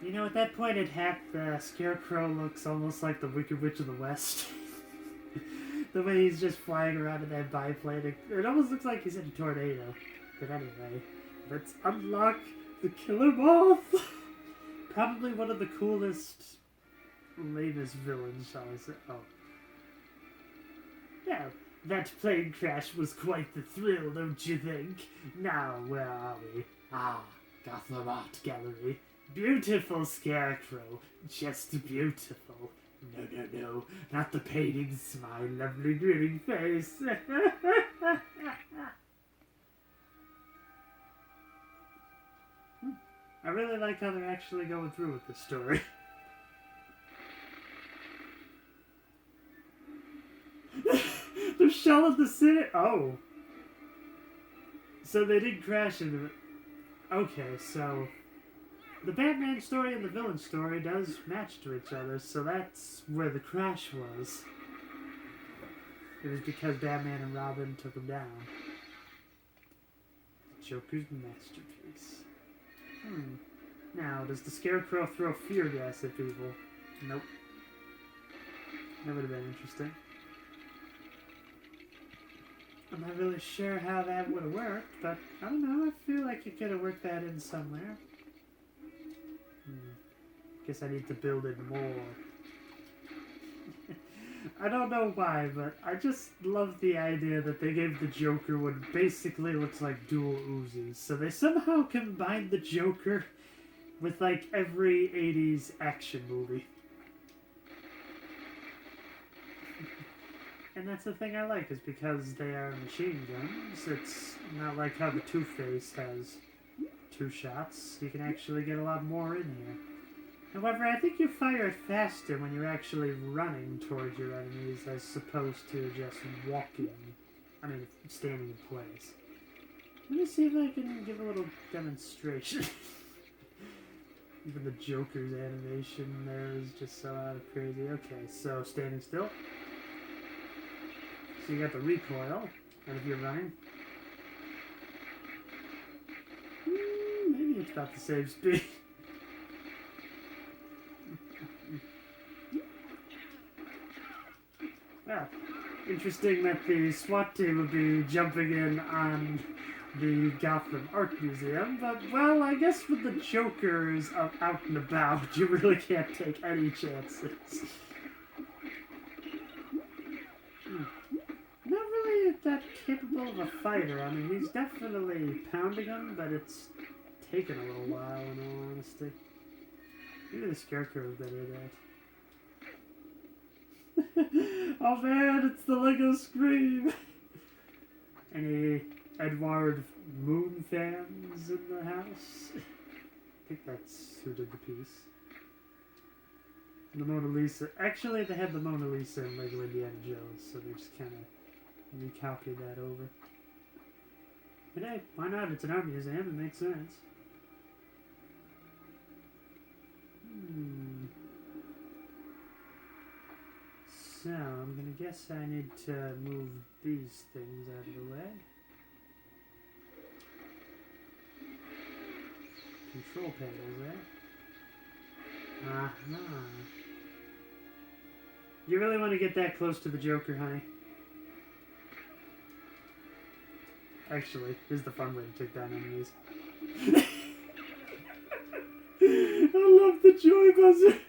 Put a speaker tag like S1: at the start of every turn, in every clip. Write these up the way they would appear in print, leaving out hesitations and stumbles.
S1: You know, at that point in Hack, the Scarecrow looks almost like the Wicked Witch of the West. The way he's just flying around in that biplane. It almost looks like he's in a tornado. But anyway, let's unlock the Killer Moth! Probably one of the coolest, lamest villains, shall I say. Oh. Yeah, that plane crash was quite the thrill, don't you think? Now, where are we? Ah, Gotham Art Gallery. Beautiful Scarecrow. Just beautiful. No, no, no. Not the paintings, my lovely grinning face. I really like how they're actually going through with this story. They're shelling the city. Oh. So they did crash into it. Okay, so the Batman story and the villain story does match to each other, so that's where the crash was. It was because Batman and Robin took him down. Joker's masterpiece. Now, does the Scarecrow throw fear gas at people? Nope. That would have been interesting. I'm not really sure how that would have worked, but I don't know, I feel like you could have worked that in somewhere. Guess I need to build it more. I don't know why, but I just love the idea that they gave the Joker what basically looks like dual Uzis. So they somehow combined the Joker with like every 80s action movie. And that's the thing I like, is because they are machine guns. It's not like how the Two-Face has 2 shots. You can actually get a lot more in here. However, I think you fire it faster when you're actually running towards your enemies as opposed to just walking. I mean, standing in place. Let me see if I can give a little demonstration. Even the Joker's animation there is just so out of crazy. Okay, so standing still. So you got the recoil, and if you're running, maybe it's about the same speed. Well, interesting that the SWAT team would be jumping in on the Gotham Art Museum, but, well, I guess with the Jokers out and about, you really can't take any chances. Not really that capable of a fighter. I mean, he's definitely pounding him, but it's taken a little while, in all honesty. Maybe the Scarecrow is better at that. Oh man, it's the Lego Scream! Any Edward Moon fans in the house? I think that's who did the piece. The Mona Lisa. Actually, they had the Mona Lisa in Lego Indiana Jones, so they just kind of recopied that over. But hey, why not? It's an art museum, it makes sense. So, I'm gonna guess I need to move these things out of the way. Control panels there. Uh-huh. You really want to get that close to the Joker, honey? Actually, here's the fun way to take down enemies. I love the joy buzzer!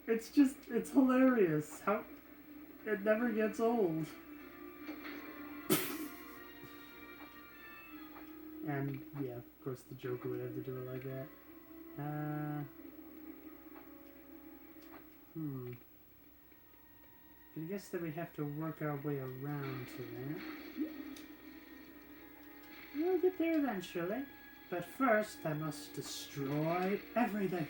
S1: It's hilarious. How it never gets old. And yeah, of course the Joker would have to do it like that. I guess that we have to work our way around to that. We'll get there eventually. But first, I must destroy everything.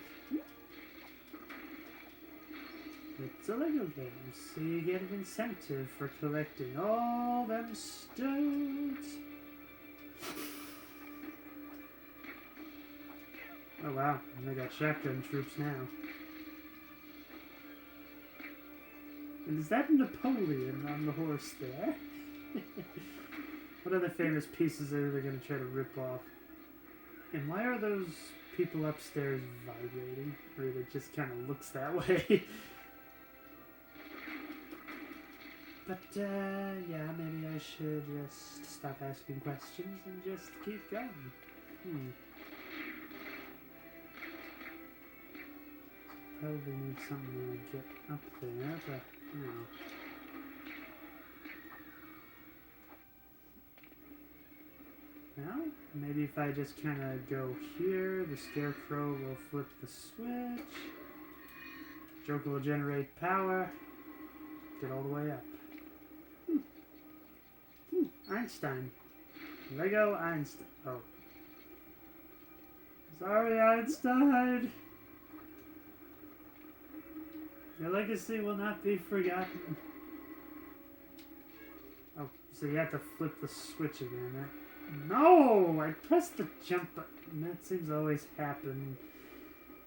S1: It's a Lego game, so you get an incentive for collecting all them stones. Oh wow, they got shotgun troops now. And is that Napoleon on the horse there? What other famous pieces are they going to try to rip off? And why are those people upstairs vibrating? mean, it just kind of looks that way. But, yeah, maybe I should just stop asking questions and just keep going. Probably need something to get up there, but, you know. Well, maybe if I just kind of go here, the Scarecrow will flip the switch. Joker will generate power. Get all the way up. Einstein. Lego Einstein. Oh. Sorry, Einstein. Your legacy will not be forgotten. Oh, so you have to flip the switch again, right? No! I pressed the jump button. That seems to always happen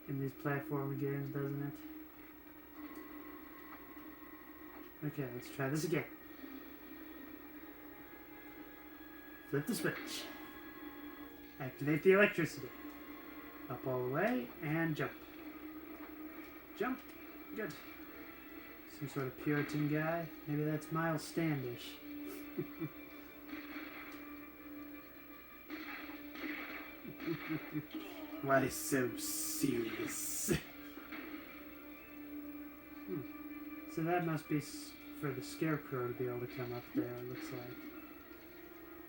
S1: in these platform games, doesn't it? Okay, let's try this again. Flip the switch. Activate the electricity. Up all the way, and jump. Jump. Good. Some sort of Puritan guy. Maybe that's Miles Standish. Why so serious? So that must be for the Scarecrow to be able to come up there, it looks like.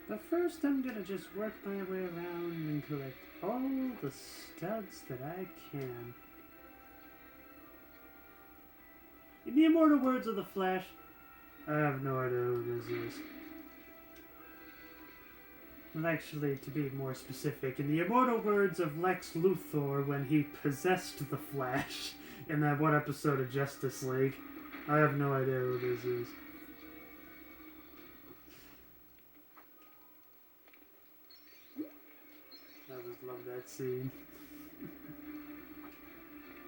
S1: But first I'm gonna just work my way around and collect all the studs that I can. In the immortal words of the Flash, I have no idea who this is. Well, actually, to be more specific, in the immortal words of Lex Luthor when he possessed the Flash in that one episode of Justice League, I have no idea who this is. I always love that scene.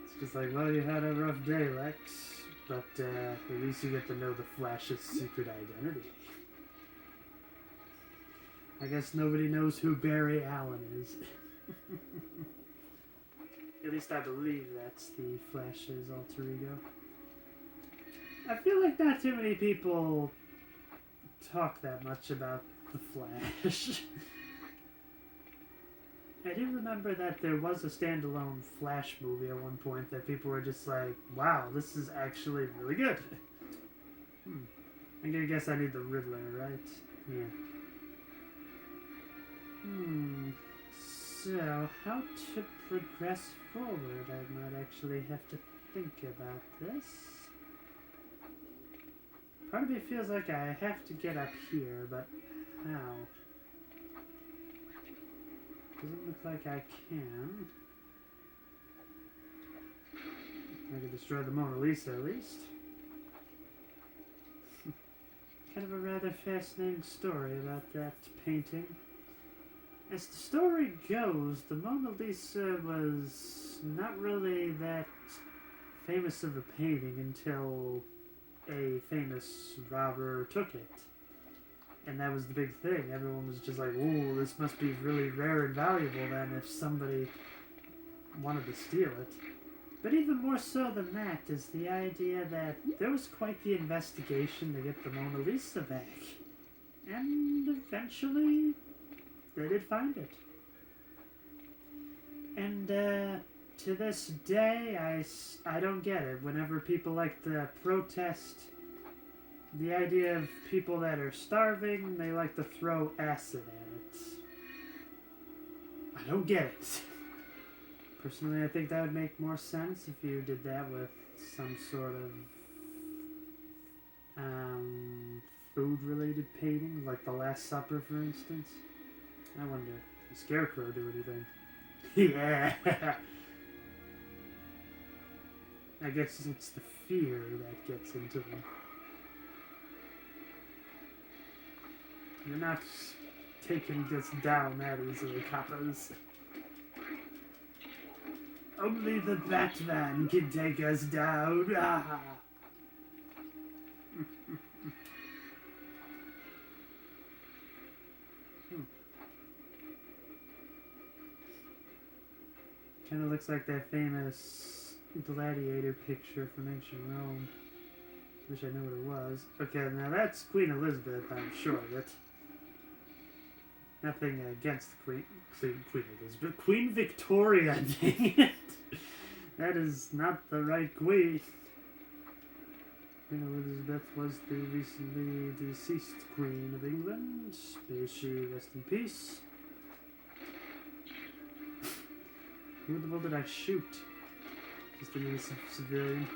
S1: It's just like, well, you had a rough day, Lex, but at least you get to know the Flash's secret identity. I guess nobody knows who Barry Allen is. At least I believe that's the Flash's alter ego. I feel like not too many people talk that much about the Flash. I do remember that there was a standalone Flash movie at one point that people were just like, wow, this is actually really good. I'm gonna guess I need the Riddler, right? Yeah. So, how to progress forward? I might actually have to think about this. Part of me feels like I have to get up here, but how? Doesn't look like I can. I can destroy the Mona Lisa at least. Kind of a rather fascinating story about that painting. As the story goes, the Mona Lisa was not really that famous of a painting until a famous robber took it. And that was the big thing. Everyone was just like, ooh, this must be really rare and valuable then if somebody wanted to steal it. But even more so than that is the idea that there was quite the investigation to get the Mona Lisa back. And eventually, they did find it. And to this day, I don't get it. Whenever people like to protest the idea of people that are starving, they like to throw acid at it. I don't get it. Personally, I think that would make more sense if you did that with some sort of food-related painting, like The Last Supper, for instance. I wonder, does the Scarecrow do anything? Yeah! I guess it's the fear that gets into them. You're not taking this down that easily, coppers. Only the Batman can take us down. Ah. Kind of looks like that famous gladiator picture from ancient Rome. Wish I knew what it was. Okay, now that's Queen Elizabeth, I'm sure of it. Nothing against Queen Elizabeth. Queen Victoria, dang it! That is not the right queen. Queen Elizabeth was the recently deceased Queen of England. May she rest in peace. Who the hell did I shoot? Just an innocent civilian.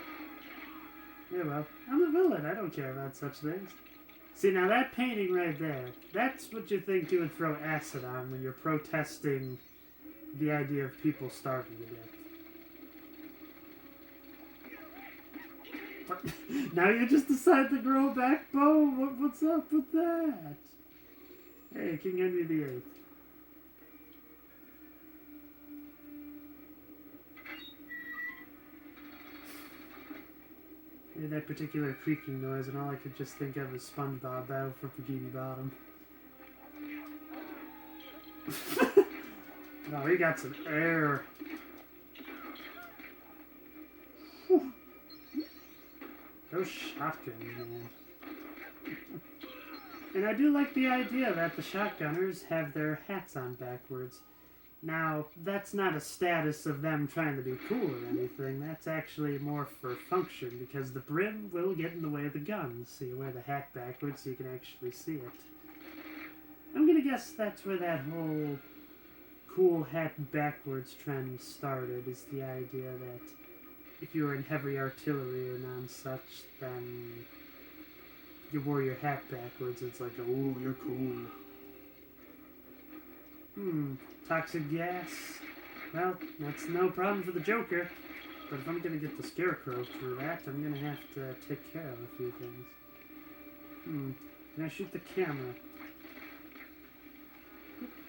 S1: Yeah, well, I'm a villain. I don't care about such things. See, now that painting right there, that's what you think you would throw acid on when you're protesting the idea of people starving to death. What? Now you just decide to grow a backbone? What's up with that? Hey, King Henry VIII. Made that particular creaking noise, and all I could just think of is SpongeBob Battle for Bikini Bottom. Oh, he got some air. Whew. Those shotguns, man. And I do like the idea that the shotgunners have their hats on backwards. Now, that's not a status of them trying to be cool or anything. That's actually more for function, because the brim will get in the way of the gun, so you wear the hat backwards so you can actually see it. I'm gonna guess that's where that whole cool hat backwards trend started, is the idea that if you were in heavy artillery or non-such, then you wore your hat backwards. It's like, oh, you're cool. Toxic gas. Well, that's no problem for the Joker. But if I'm gonna get the Scarecrow through that, I'm gonna have to take care of a few things. Can I shoot the camera?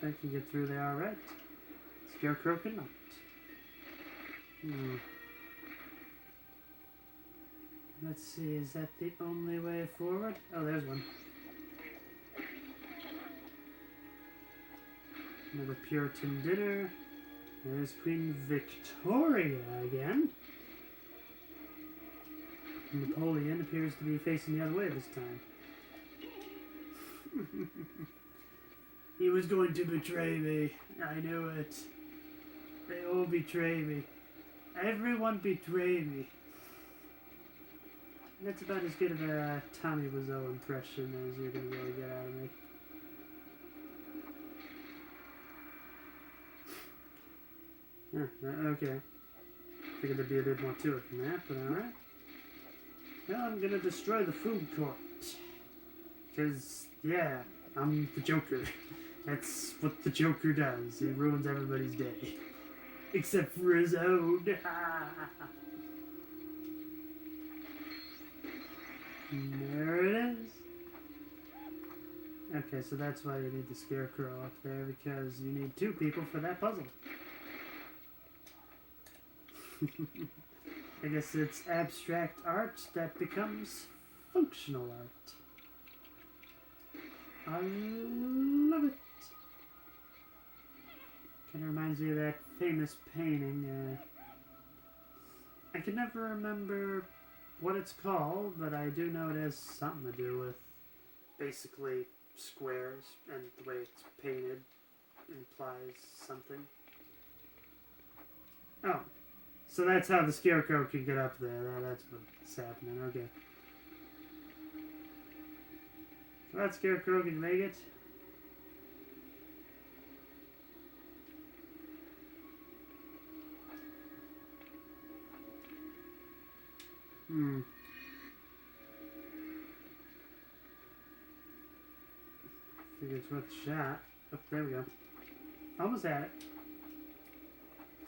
S1: I can get through there alright. Scarecrow cannot. Let's see, is that the only way forward? Oh, there's one. Another Puritan dinner. There's Queen Victoria again. Napoleon appears to be facing the other way this time. He was going to betray me. I knew it. They all betray me. Everyone betray me. That's about as good of a Tommy Wiseau impression as you're going to really get out of me. Okay. Figured there'd be a bit more to it than that, but alright. Well, I'm gonna destroy the food court. Because, yeah, I'm the Joker. That's what the Joker does. He ruins everybody's day. Except for his own. There it is. Okay, so that's why you need the Scarecrow up there, because you need two people for that puzzle. I guess it's abstract art that becomes functional art. I love it. Kind of reminds me of that famous painting. I can never remember what it's called, but I do know it has something to do with basically squares, and the way it's painted implies something. Oh. So that's how the Scarecrow can get up there. That's what's happening. Okay. So that Scarecrow can make it. Figure it's worth a shot. Oh, there we go. Almost had it.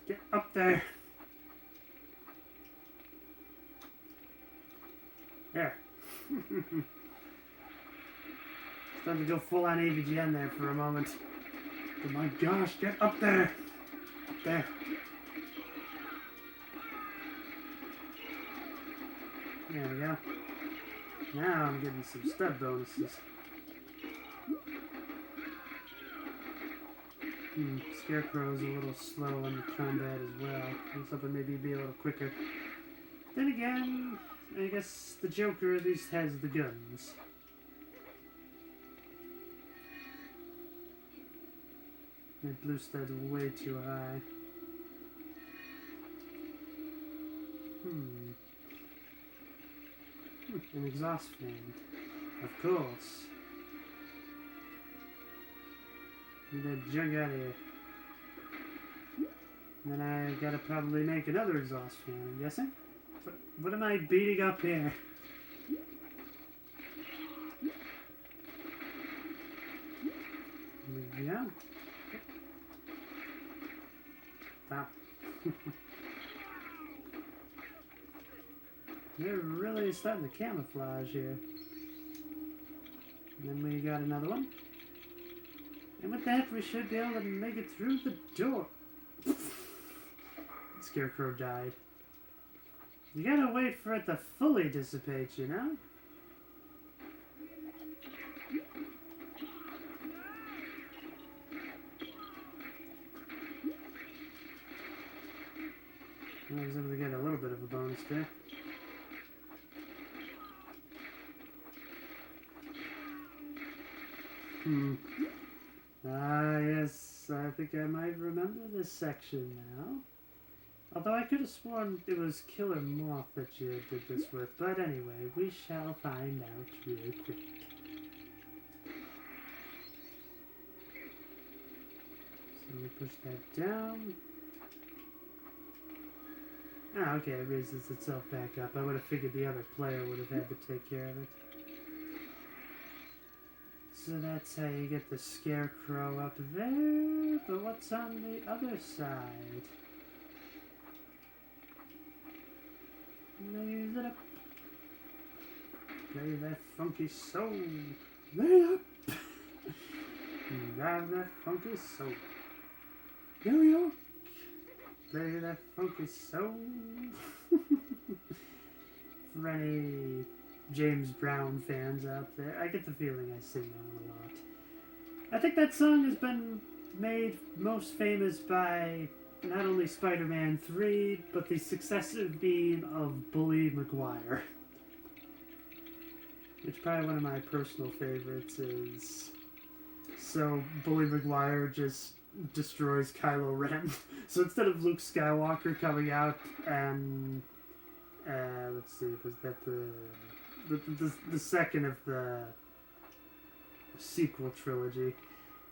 S1: Get up there. There. Starting to go full on AVGN there for a moment. Oh my gosh, get up there! Up there. There we go. Now I'm getting some stud bonuses. Scarecrow's a little slow on the combat as well. I was hoping maybe he'd be a little quicker. Then again, I guess the Joker at least has the guns. My blue star's way too high. An exhaust fan. Of course. Get that junk out of here. And then I gotta probably make another exhaust fan, I'm guessing. What am I beating up here? There we go. Wow. They're really starting to camouflage here. And then we got another one. And with that, we should be able to make it through the door. Scarecrow died. You gotta wait for it to fully dissipate, you know? I was able to get a little bit of a bonus there. Yes, I think I might remember this section now. Although I could have sworn it was Killer Moth that you did this with. But anyway, we shall find out real quick. So we push that down. Ah, okay, it raises itself back up. I would have figured the other player would have had to take care of it. So that's how you get the Scarecrow up there. But what's on the other side? Raise it up. Play that funky soul. Lay up. Grab that funky soul. New York. Play that funky soul. For any James Brown fans out there, I get the feeling I sing that one a lot. I think that song has been made most famous by not only Spider-Man 3, but the successive meme of Bully Maguire. Which probably one of my personal favorites is... So, Bully Maguire just destroys Kylo Ren. So instead of Luke Skywalker coming out and... let's see, was that the second of the sequel trilogy?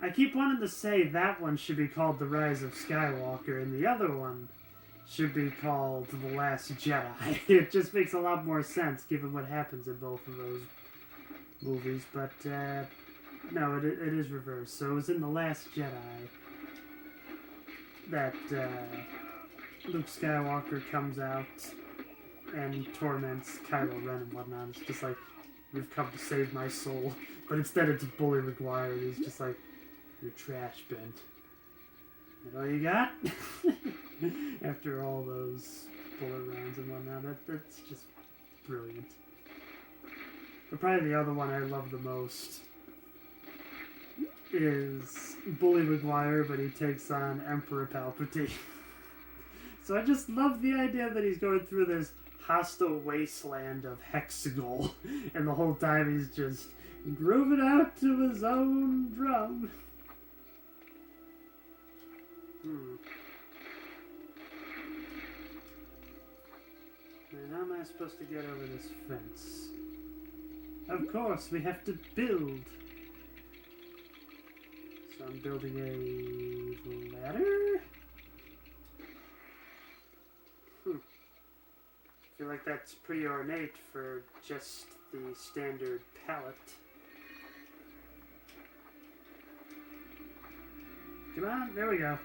S1: I keep wanting to say that one should be called The Rise of Skywalker, and the other one should be called The Last Jedi. It just makes a lot more sense, given what happens in both of those movies, but, no, it is reversed. So it was in The Last Jedi that, Luke Skywalker comes out and torments Kylo Ren and whatnot. It's just like, you've come to save my soul. But instead it's Bully Maguire, and he's just like, your trash bin. That all you got? After all those bullet rounds and whatnot, that's just brilliant. But probably the other one I love the most is Bully Maguire, but he takes on Emperor Palpatine. So I just love the idea that he's going through this hostile wasteland of Hexagol, and the whole time he's just grooving out to his own drum. And how am I supposed to get over this fence? Of course, we have to build. So I'm building a ladder? I feel like that's pretty ornate for just the standard pallet. Come on, there we go.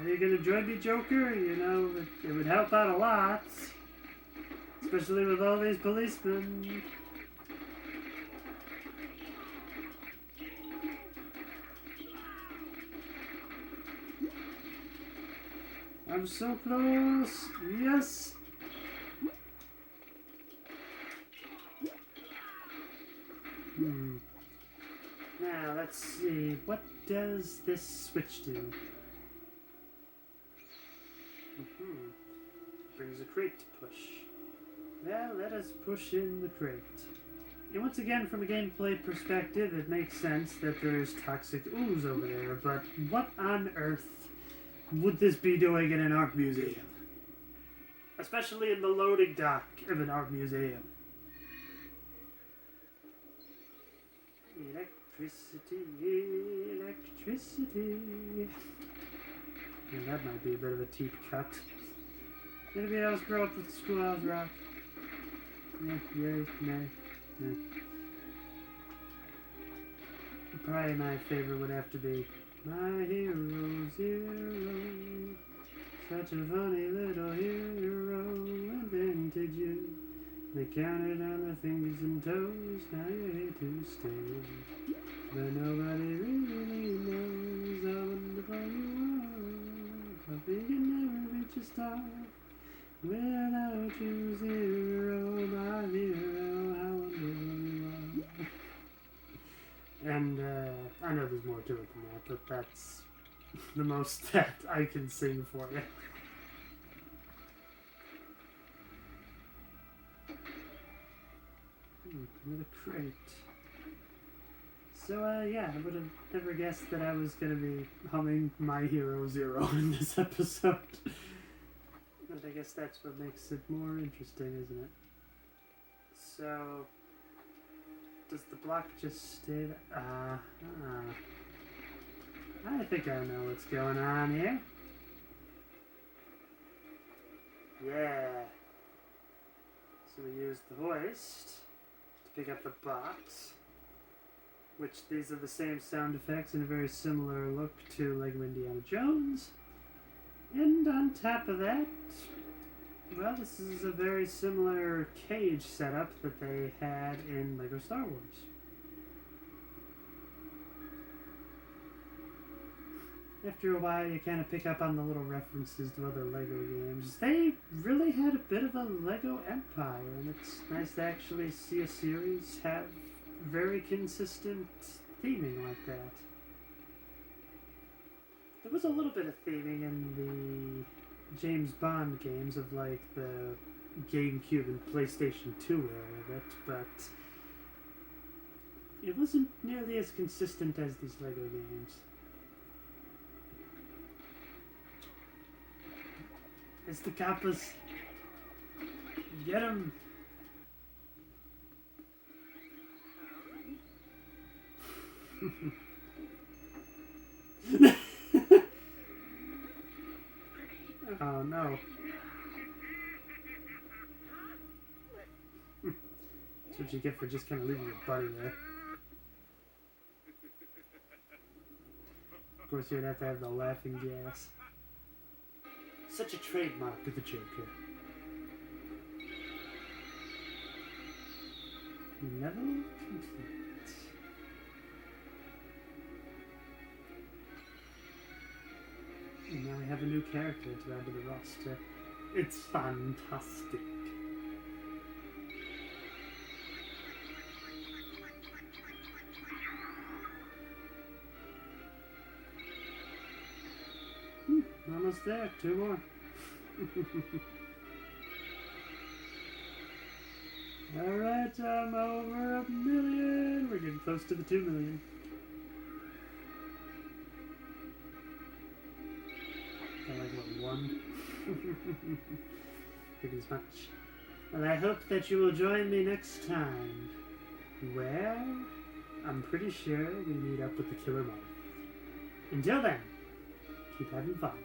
S1: Are you gonna join me, Joker? You know, it would help out a lot. Especially with all these policemen. I'm so close. Yes. Now, let's see. What does this switch do? Brings a crate to push. Well, let us push in the crate. And once again, from a gameplay perspective, it makes sense that there's toxic ooze over there, but what on earth would this be doing in an art museum? Especially in the loading dock of an art museum. Electricity, electricity. Yeah, that might be a bit of a deep cut. Anybody else grow up with Schoolhouse Rock? Yeah, yes, no. Yeah. Probably my favorite would have to be My Hero Zero. Such a funny little hero, invented you. They counted on the fingers and toes, now you're here to stay. But nobody really knows how wonderful you are. But we can never reach a star without you, Zero, my hero, how wonderful you are. And I know there's more to it than that, but that's the most that I can sing for you. Another crate. So, yeah, I would have never guessed that I was going to be humming My Hero Zero in this episode. But I guess that's what makes it more interesting, isn't it? So, does the block just stay there? I think I know what's going on here. Yeah. So we use the hoist to pick up the box, which these are the same sound effects and a very similar look to Lego Indiana Jones. And on top of that, well, this is a very similar cage setup that they had in Lego Star Wars. After a while, you kind of pick up on the little references to other Lego games. They really had a bit of a Lego empire, and it's nice to actually see a series have very consistent theming like that. There was a little bit of theming in the James Bond games of like the GameCube and PlayStation 2 era of it, but it wasn't nearly as consistent as these Lego games. It's the Kappas. Get him! Oh no. That's what you get for just kind of leaving your buddy there. Of course, you'd have to have the laughing gas. Such a trademark of the Joker. Level complete. And now we have a new character to add to the roster. It's fantastic. Almost there. 2 more. Alright, I'm over 1 million. We're getting close to the 2 million. I like what, 1? Think as much. Well, I hope that you will join me next time, where I'm pretty sure we meet up with the Killer Moth. Until then, keep having fun.